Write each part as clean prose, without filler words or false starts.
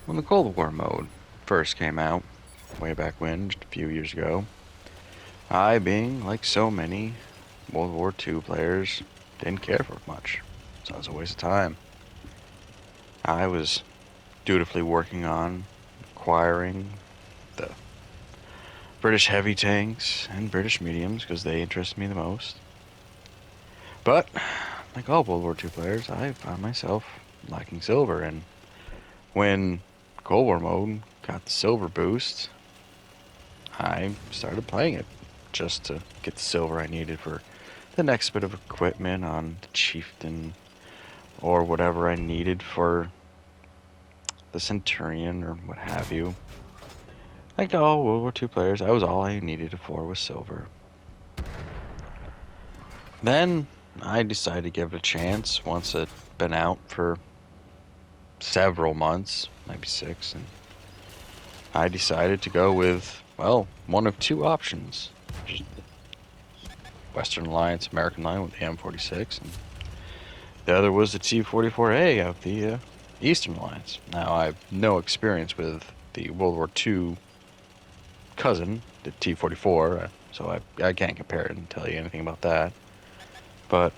when the Cold War mode first came out, way back when, just a few years ago, I, being like so many World War II players, didn't care for it much, so it was a waste of time. I was dutifully working on acquiring the British heavy tanks and British mediums because they interested me the most. But, like all World War II players, I found myself lacking silver, and when Cold War mode got the silver boost, I started playing it just to get the silver I needed for the next bit of equipment on the Chieftain or whatever I needed for the Centurion or what have you. Like all World War II players, that was all I needed it for was silver. Then I decided to give it a chance once it'd been out for several months, maybe 6, and I decided to go with, well, one of two options. Just Western Alliance, American line with the M46, and the other was the T-44A of the Eastern Alliance. Now, I have no experience with the World War II cousin, the T-44, so I can't compare it and tell you anything about that. But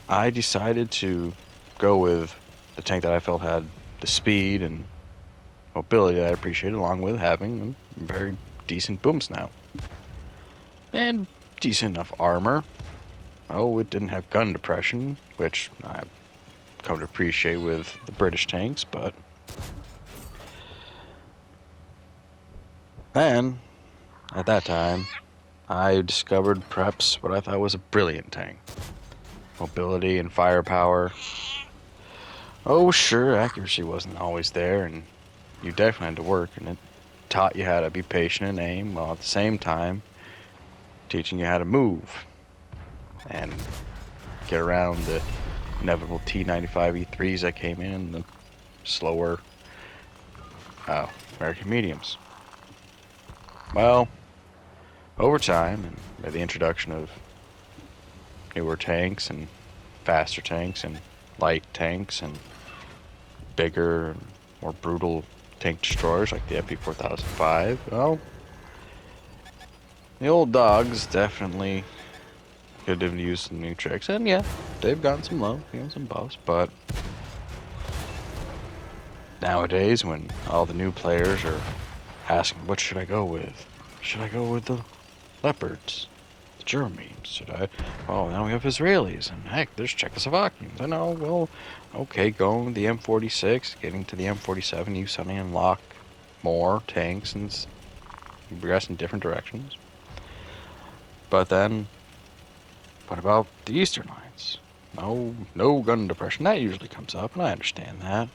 I decided to go with the tank that I felt had the speed and mobility that I appreciated, along with having a very decent boom snout and decent enough armor. Oh, it didn't have gun depression, which I've come to appreciate with the British tanks, but then, at that time, I discovered perhaps what I thought was a brilliant tank. Mobility and firepower. Oh, sure, accuracy wasn't always there, and you definitely had to work, and it taught you how to be patient and aim, while at the same time teaching you how to move and get around the inevitable T-95E3s that came in, the slower American mediums. Well, over time, and by the introduction of newer tanks and faster tanks and light tanks and bigger, more brutal tank destroyers like the FP4005, well, the old dogs definitely could have used some new tricks, and yeah, they've gotten some love, some buffs, but nowadays when all the new players are asking, what should I go with? Should I go with the Leopards? The Germans? Should I? Oh, now we have Israelis, and heck, there's Czechoslovakians. I know, well, okay, going with the M46, getting to the M47, you suddenly unlock more tanks and progress in different directions. But then, what about the Eastern Lines? No gun depression. That usually comes up, and I understand that.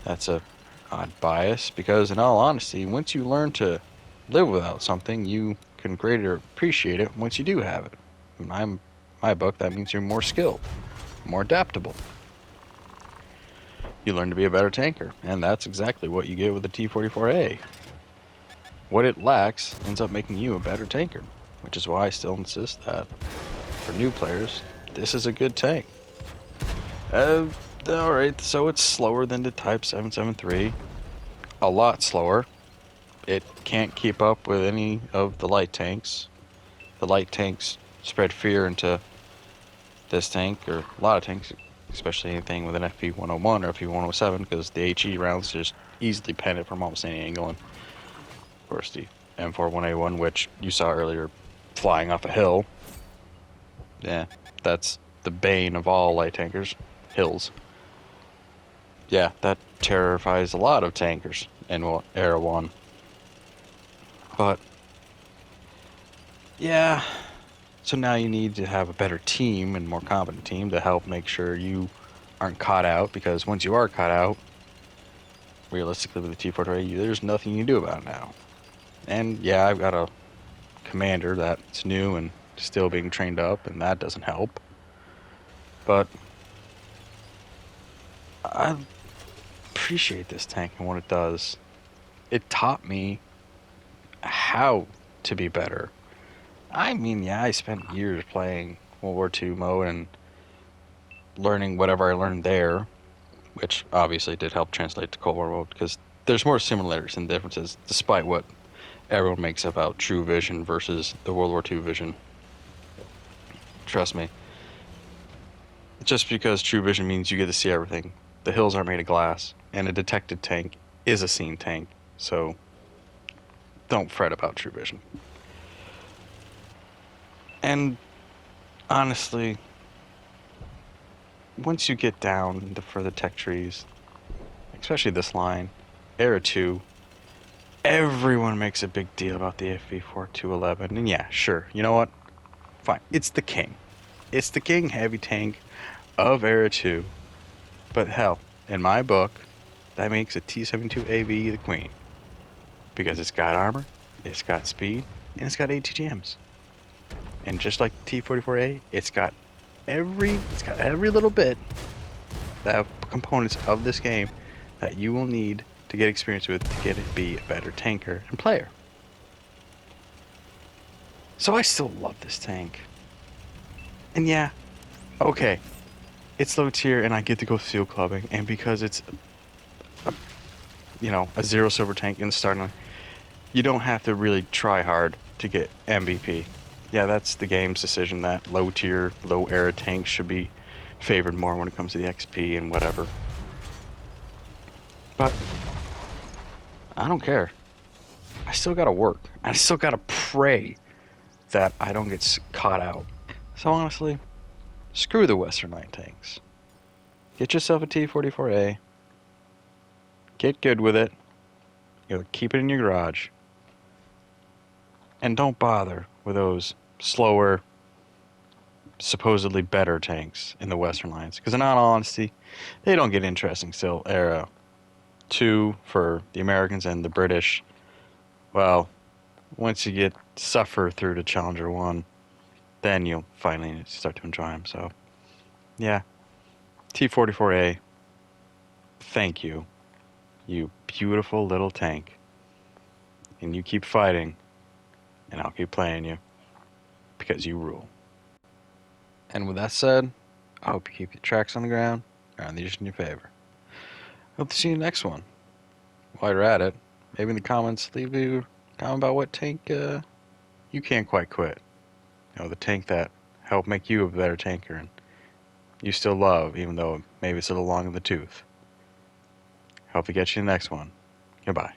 That's a odd bias, because in all honesty, once you learn to live without something, you can greater appreciate it once you do have it. In my book, that means you're more skilled, more adaptable. You learn to be a better tanker, and that's exactly what you get with the T-44A. What it lacks ends up making you a better tanker, which is why I still insist that, for new players, this is a good tank. Alright, so it's slower than the Type 773. A lot slower. It can't keep up with any of the light tanks. The light tanks spread fear into this tank, or a lot of tanks, especially anything with an FP101 or FP107, because the HE rounds just easily pen it from almost any angle. And of course, the M41A1, which you saw earlier, flying off a hill. Yeah, that's the bane of all light tankers. Hills. Yeah, that terrifies a lot of tankers in Era 1. But, yeah, so now you need to have a better team and more competent team to help make sure you aren't caught out, because once you are caught out, realistically with the T-44A, there's nothing you can do about it now. And yeah, I've got a commander that's new and still being trained up, and that doesn't help. But I appreciate this tank and what it does. It taught me how to be better. I mean, yeah, I spent years playing World War II mode and learning whatever I learned there, which obviously did help translate to Cold War mode because there's more similarities than differences, despite what everyone makes about True Vision versus the World War II vision. Trust me. Just because True Vision means you get to see everything, the hills aren't made of glass, and a detected tank is a seen tank, so don't fret about True Vision. And honestly, once you get down into further tech trees, especially this line, Era 2, everyone makes a big deal about the FV4211, and yeah, sure, you know what? Fine, it's the king. It's the king heavy tank of Era 2, but hell, in my book, that makes a T-72A the queen. Because it's got armor, it's got speed, and it's got ATGMs. And just like T-44A, it's got every little bit of components of this game that you will need to get experience with to get it be a better tanker and player. So I still love this tank. And yeah, okay, it's low tier and I get to go seal clubbing, and because it's a 0 silver tank in the starting line, you don't have to really try hard to get MVP. Yeah, that's the game's decision that low tier, low era tanks should be favored more when it comes to the XP and whatever. But I don't care. I still gotta work. I still gotta pray that I don't get caught out. So honestly, screw the Western Line tanks. Get yourself a T-44A. Get good with it. Keep it in your garage. And don't bother with those slower, supposedly better tanks in the Western lines. Because in all honesty, they don't get interesting till Era 2 for the Americans and the British. Well, once you suffer through to Challenger 1, then you'll finally start to enjoy them. So, yeah. T-44A, thank you. You beautiful little tank. And you keep fighting, and I'll keep playing you. Because you rule. And with that said, I hope you keep your tracks on the ground, and these in your favor. Hope to see you next one. While you're at it, maybe in the comments, leave a comment about what tank you can't quite quit. The tank that helped make you a better tanker and you still love, even though maybe it's a little long in the tooth. Hope to get you in the next one. Goodbye.